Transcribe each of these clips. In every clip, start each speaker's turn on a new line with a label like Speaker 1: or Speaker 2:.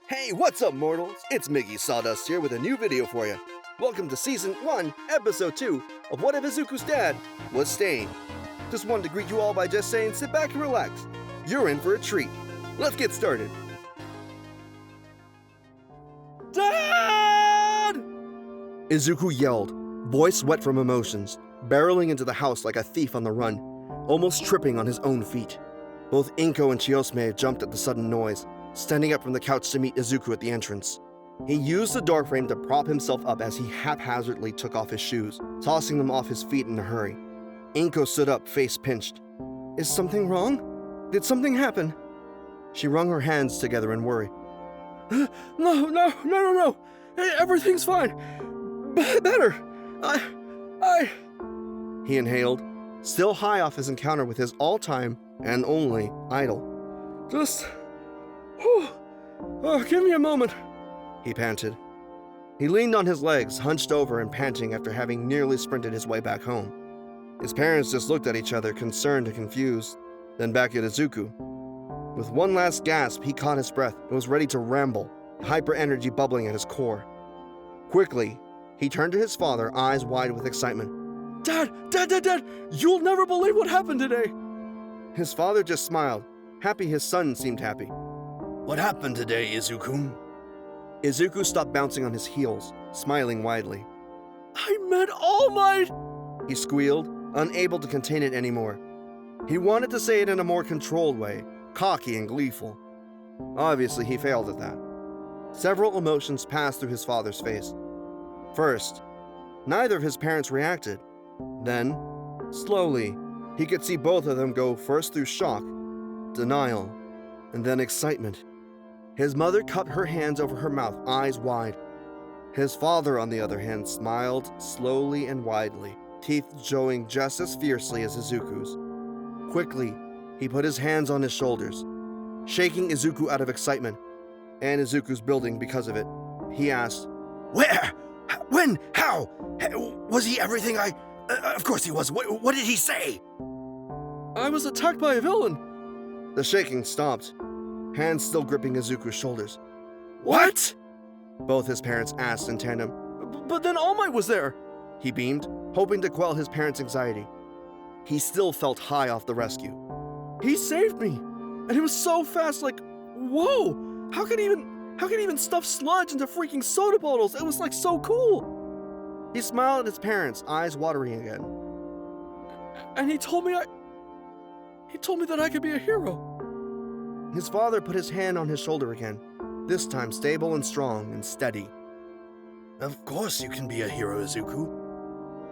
Speaker 1: Hey, what's up, mortals? It's Miggy Sawdust here with a new video for you. Welcome to Season 1, Episode 2 of What If Izuku's Dad Was Staying. Just wanted to greet you all by just saying sit back and relax. You're in for a treat. Let's get started. Dad! Izuku yelled, voice wet from emotions, barreling into the house like a thief on the run, almost tripping on his own feet. Both Inko and Chiosme jumped at the sudden noise, standing up from the couch to meet Izuku at the entrance. He used the doorframe to prop himself up as he haphazardly took off his shoes, tossing them off his feet in a hurry. Inko stood up, face pinched. Is something wrong? Did something happen? She wrung her hands together in worry. No. Everything's fine. Better. He inhaled, still high off his encounter with his all-time and only idol. Just... give me a moment, he panted. He leaned on his legs, hunched over and panting after having nearly sprinted his way back home. His parents just looked at each other, concerned and confused, then back at Izuku. With one last gasp, he caught his breath and was ready to ramble, hyper-energy bubbling at his core. Quickly, he turned to his father, eyes wide with excitement. Dad! You'll never believe what happened today! His father just smiled, happy his son seemed happy. What happened today, Izuku? Izuku stopped bouncing on his heels, smiling widely. I met All Might! He squealed, unable to contain it anymore. He wanted to say it in a more controlled way, cocky and gleeful. Obviously, he failed at that. Several emotions passed through his father's face. First, neither of his parents reacted. Then, slowly, he could see both of them go first through shock, denial, and then excitement. His mother cupped her hands over her mouth, eyes wide. His father, on the other hand, smiled slowly and widely, teeth showing just as fiercely as Izuku's. Quickly, he put his hands on his shoulders, shaking Izuku out of excitement, and Izuku's building because of it. He asked, Where? When? How? Was he everything I... Of course he was. What did he say? I was attacked by a villain. The shaking stopped, hands still gripping Izuku's shoulders. What? Both his parents asked in tandem. But then All Might was there. He beamed, hoping to quell his parents' anxiety. He still felt high off the rescue. He saved me, and it was so fast, like, whoa! How could he even stuff sludge into freaking soda bottles? It was like so cool. He smiled at his parents, eyes watering again. And he told me that I could be a hero. His father put his hand on his shoulder again, this time stable and strong and steady. Of course you can be a hero, Izuku.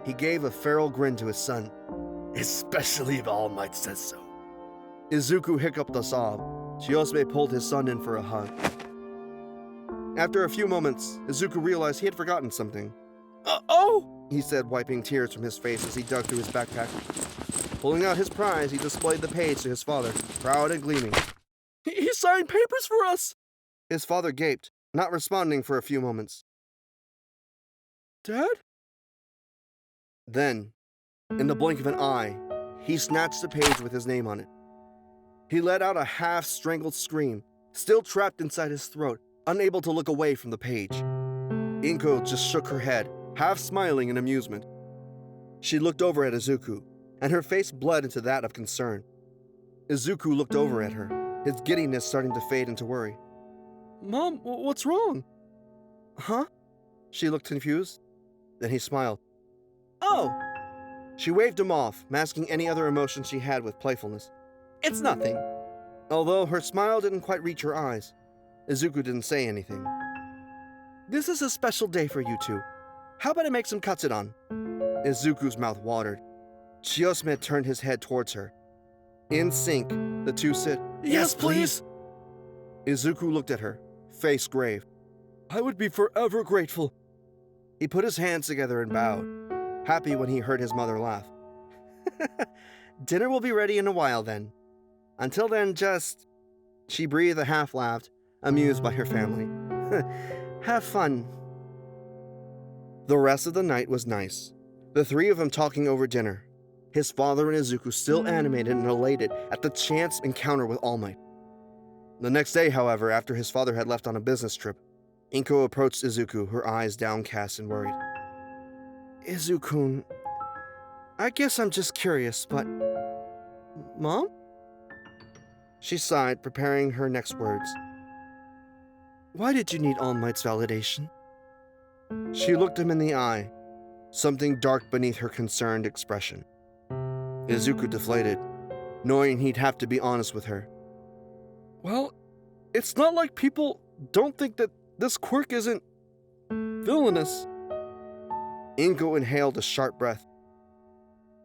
Speaker 1: He gave a feral grin to his son. Especially if All Might says so. Izuku hiccuped a sob. Chiosme pulled his son in for a hug. After a few moments, Izuku realized he had forgotten something. Oh! He said, wiping tears from his face as he dug through his backpack. Pulling out his prize, he displayed the page to his father, proud and gleaming. He signed papers for us! His father gaped, not responding for a few moments. Dad? Then, in the blink of an eye, he snatched the page with his name on it. He let out a half-strangled scream, still trapped inside his throat, unable to look away from the page. Inko just shook her head, half smiling in amusement. She looked over at Izuku, and her face bled into that of concern. Izuku looked over at her, his giddiness starting to fade into worry. Mom, what's wrong? Huh? She looked confused. Then he smiled. Oh! She waved him off, masking any other emotion she had with playfulness. It's nothing. Although her smile didn't quite reach her eyes, Izuku didn't say anything. This is a special day for you two. How about I make some katsudan? Izuku's mouth watered. Chiosme turned his head towards her. In sync, the two said, Yes, please! Izuku looked at her, face grave. I would be forever grateful. He put his hands together and bowed, happy when he heard his mother laugh. Dinner will be ready in a while then. Until then, just... She breathed and half laughed, amused by her family. Have fun. The rest of the night was nice. The three of them talking over dinner. His father and Izuku still animated and elated at the chance encounter with All Might. The next day, however, after his father had left on a business trip, Inko approached Izuku, her eyes downcast and worried. Izuku, I guess I'm just curious, but... Mom? She sighed, preparing her next words. Why did you need All Might's validation? She looked him in the eye, something dark beneath her concerned expression. Izuku deflated, knowing he'd have to be honest with her. Well, it's not like people don't think that this quirk isn't villainous. Inko inhaled a sharp breath.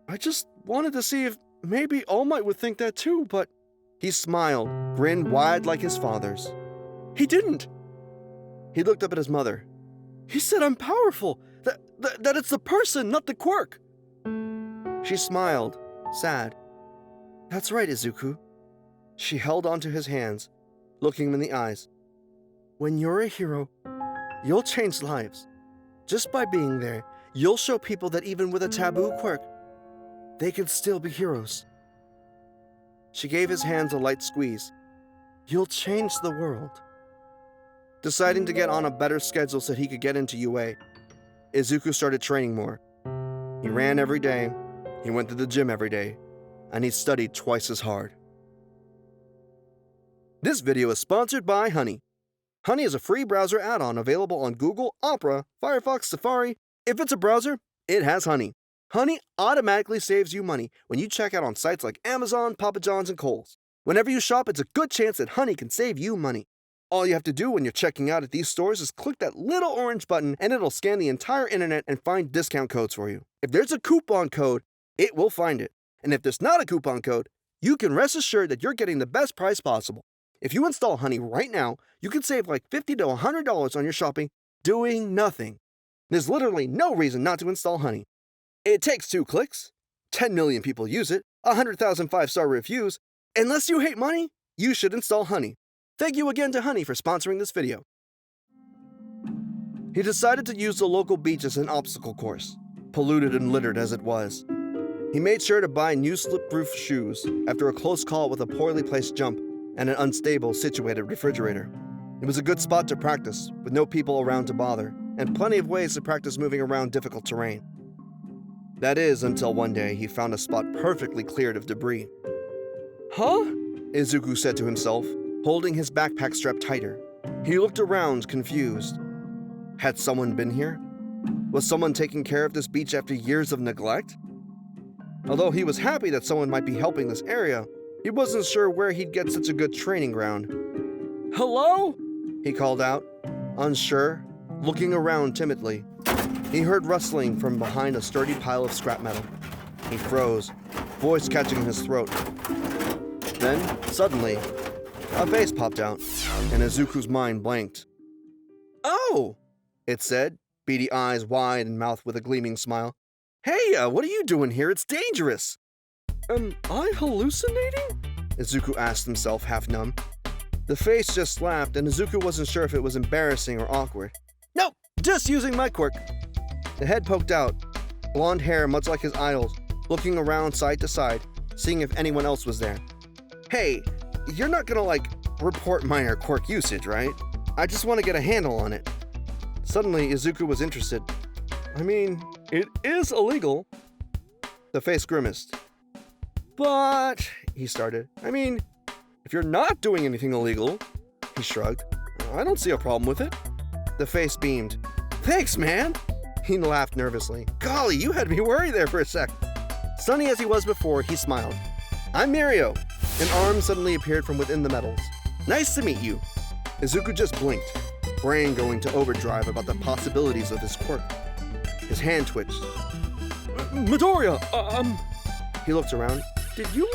Speaker 1: I just wanted to see if maybe All Might would think that too, but... He smiled, grinned wide like his father's. He didn't. He looked up at his mother. He said I'm powerful, that it's the person, not the quirk. She smiled, sad. That's right, Izuku. She held onto his hands, looking him in the eyes. When you're a hero, you'll change lives. Just by being there, you'll show people that even with a taboo quirk, they can still be heroes. She gave his hands a light squeeze. You'll change the world. Deciding to get on a better schedule so he could get into UA, Izuku started training more. He ran every day, he went to the gym every day, and he studied twice as hard. This video is sponsored by Honey. Honey is a free browser add-on available on Google, Opera, Firefox, Safari. If it's a browser, it has Honey. Honey automatically saves you money when you check out on sites like Amazon, Papa John's, and Kohl's. Whenever you shop, it's a good chance that Honey can save you money. All you have to do when you're checking out at these stores is click that little orange button and it'll scan the entire internet and find discount codes for you. If there's a coupon code, it will find it. And if there's not a coupon code, you can rest assured that you're getting the best price possible. If you install Honey right now, you can save like $50 to $100 on your shopping doing nothing. There's literally no reason not to install Honey. It takes 2 clicks, 10 million people use it, 100,000 5-star reviews. Unless you hate money, you should install Honey. Thank you again to Honey for sponsoring this video. He decided to use the local beach as an obstacle course, polluted and littered as it was. He made sure to buy new slip-proof shoes after a close call with a poorly placed jump and an unstable situated refrigerator. It was a good spot to practice, with no people around to bother, and plenty of ways to practice moving around difficult terrain. That is, until one day he found a spot perfectly cleared of debris. Huh? Izuku said to himself, holding his backpack strap tighter. He looked around, confused. Had someone been here? Was someone taking care of this beach after years of neglect? Although he was happy that someone might be helping this area, he wasn't sure where he'd get such a good training ground. Hello? He called out, unsure, looking around timidly. He heard rustling from behind a sturdy pile of scrap metal. He froze, voice catching in his throat. Then, suddenly, a vase popped out, and Izuku's mind blanked. Oh! It said, beady eyes wide and mouth with a gleaming smile. Hey, what are you doing here? It's dangerous! Am I hallucinating? Izuku asked himself, half numb. The face just laughed, and Izuku wasn't sure if it was embarrassing or awkward. Nope, just using my quirk. The head poked out, blonde hair much like his idol's, looking around side to side, seeing if anyone else was there. Hey, you're not gonna, report minor quirk usage, right? I just want to get a handle on it. Suddenly, Izuku was interested. I mean, it is illegal. The face grimaced. But, he started. I mean, if you're not doing anything illegal, he shrugged. I don't see a problem with it. The face beamed. Thanks, man. He laughed nervously. Golly, you had me worried there for a sec. Sunny as he was before, he smiled. I'm Mirio. An arm suddenly appeared from within the metals. Nice to meet you. Izuku just blinked, brain going to overdrive about the possibilities of his quirk. His hand twitched. Midoriya, He looked around. Did you,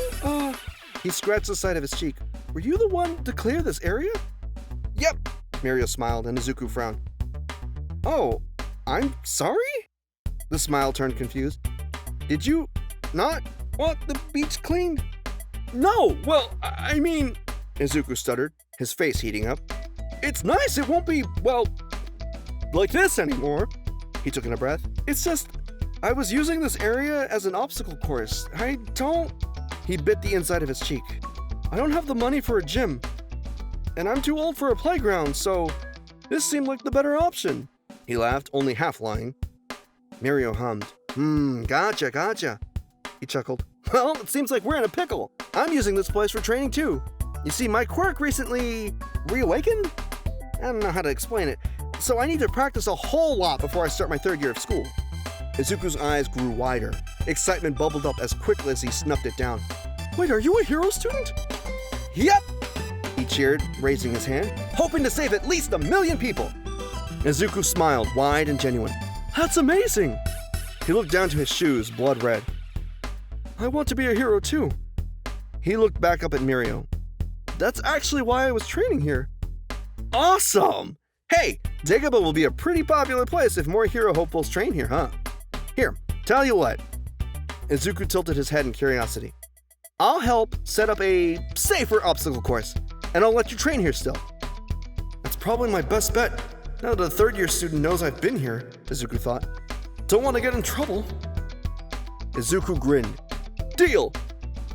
Speaker 1: He scratched the side of his cheek. Were you the one to clear this area? Yep, Mirio smiled and Izuku frowned. Oh, I'm sorry? The smile turned confused. Did you not want the beach cleaned? No, well, I mean... Izuku stuttered, his face heating up. It's nice it won't be, well, like this anymore. He took in a breath. It's just, I was using this area as an obstacle course. I don't... He bit the inside of his cheek. I don't have the money for a gym. and I'm too old for a playground, so this seemed like the better option. He laughed, only half lying. Mirio hummed. Gotcha. He chuckled. Well, it seems like we're in a pickle. I'm using this place for training too. You see, my quirk recently reawakened? I don't know how to explain it, so I need to practice a whole lot before I start my 3rd year of school. Izuku's eyes grew wider. Excitement bubbled up as quickly as he snuffed it down. Wait, are you a hero student? Yep! He cheered, raising his hand, hoping to save at least 1 million people. Izuku smiled, wide and genuine. That's amazing! He looked down to his shoes, blood red. I want to be a hero too. He looked back up at Mirio. That's actually why I was training here. Awesome! Hey, Dagobah will be a pretty popular place if more hero hopefuls train here, huh? Here, tell you what. Izuku tilted his head in curiosity. I'll help set up a safer obstacle course, and I'll let you train here still. That's probably my best bet, now that a 3rd year student knows I've been here, Izuku thought. Don't want to get in trouble. Izuku grinned. Deal!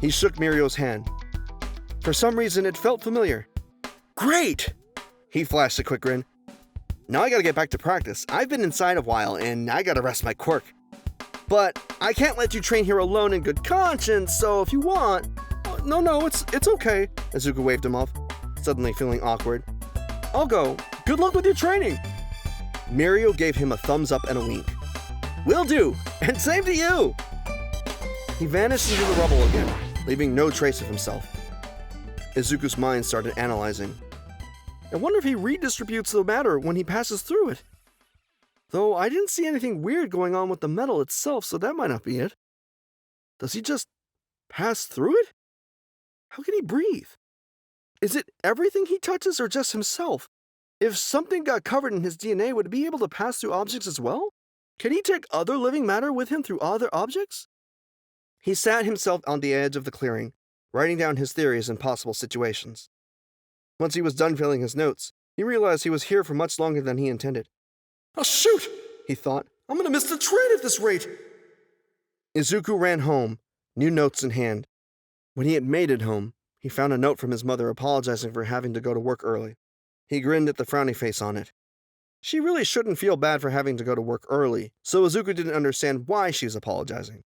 Speaker 1: He shook Mirio's hand. For some reason, it felt familiar. Great! He flashed a quick grin. Now I gotta get back to practice. I've been inside a while, and I gotta rest my quirk. But I can't let you train here alone in good conscience, so if you want... No, it's okay. Izuku waved him off, suddenly feeling awkward. I'll go. Good luck with your training. Mirio gave him a thumbs up and a wink. Will do, and same to you. He vanished into the rubble again, leaving no trace of himself. Izuku's mind started analyzing. I wonder if he redistributes the matter when he passes through it. Though I didn't see anything weird going on with the metal itself, so that might not be it. Does he just pass through it? How can he breathe? Is it everything he touches or just himself? If something got covered in his DNA, would it be able to pass through objects as well? Can he take other living matter with him through other objects? He sat himself on the edge of the clearing, writing down his theories and possible situations. Once he was done filling his notes, he realized he was here for much longer than he intended. Oh shoot, he thought. I'm gonna miss the train at this rate. Izuku ran home, new notes in hand. When he had made it home, he found a note from his mother apologizing for having to go to work early. He grinned at the frowny face on it. She really shouldn't feel bad for having to go to work early, so Izuku didn't understand why she was apologizing.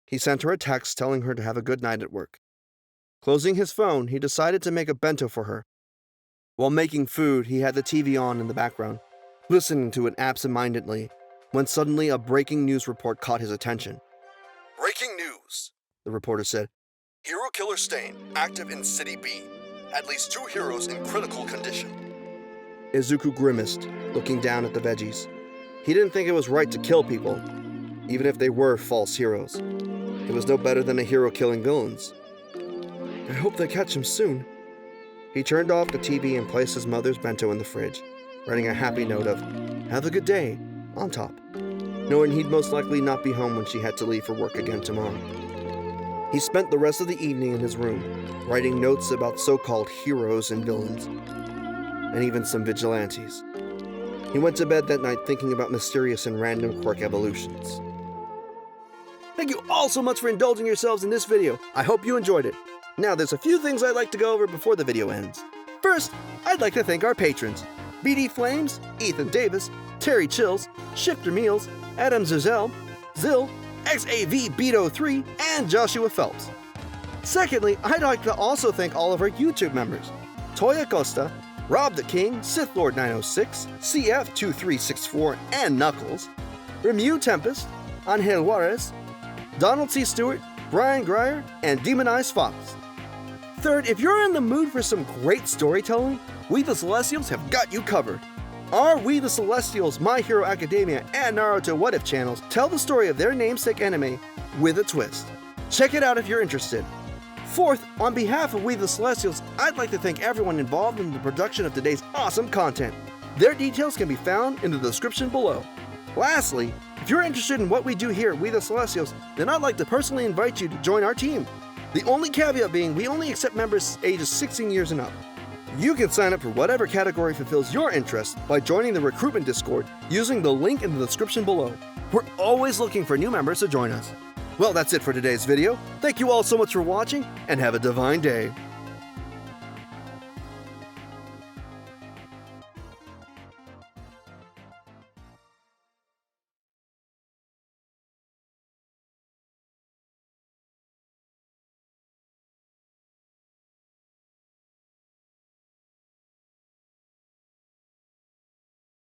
Speaker 1: He sent her a text telling her to have a good night at work. Closing his phone, he decided to make a bento for her. While making food, he had the TV on in the background, listening to it absent-mindedly, when suddenly a breaking news report caught his attention. Breaking news, the reporter said. Hero Killer Stain, active in City B. At least 2 heroes in critical condition. Izuku grimaced, looking down at the veggies. He didn't think it was right to kill people, even if they were false heroes. It was no better than a hero killing villains. I hope they catch him soon. He turned off the TV and placed his mother's bento in the fridge, writing a happy note of, "Have a good day," on top, knowing he'd most likely not be home when she had to leave for work again tomorrow. He spent the rest of the evening in his room, writing notes about so-called heroes and villains, and even some vigilantes. He went to bed that night thinking about mysterious and random quirk evolutions. Thank you all so much for indulging yourselves in this video. I hope you enjoyed it. Now there's a few things I'd like to go over before the video ends. First, I'd like to thank our patrons. BD Flames, Ethan Davis, Terry Chills, Shifter Meals, Adam Zizel, Zill, XAV Beto 3, and Joshua Phelps. Secondly, I'd like to also thank all of our YouTube members. Toya Costa, Rob the King, Sith Lord 906, CF2364 and Knuckles, Remu Tempest, Angel Juarez, Donald C. Stewart, Brian Greyer, and Demonized Fox. Third, if you're in the mood for some great storytelling, We the Celestials have got you covered. Our We the Celestials, My Hero Academia, and Naruto What If channels tell the story of their namesake anime with a twist. Check it out if you're interested. Fourth, on behalf of We the Celestials, I'd like to thank everyone involved in the production of today's awesome content. Their details can be found in the description below. Lastly, if you're interested in what we do here at We the Celestials, then I'd like to personally invite you to join our team. The only caveat being we only accept members ages 16 years and up. You can sign up for whatever category fulfills your interest by joining the recruitment Discord using the link in the description below. We're always looking for new members to join us. Well, that's it for today's video. Thank you all so much for watching, and have a divine day.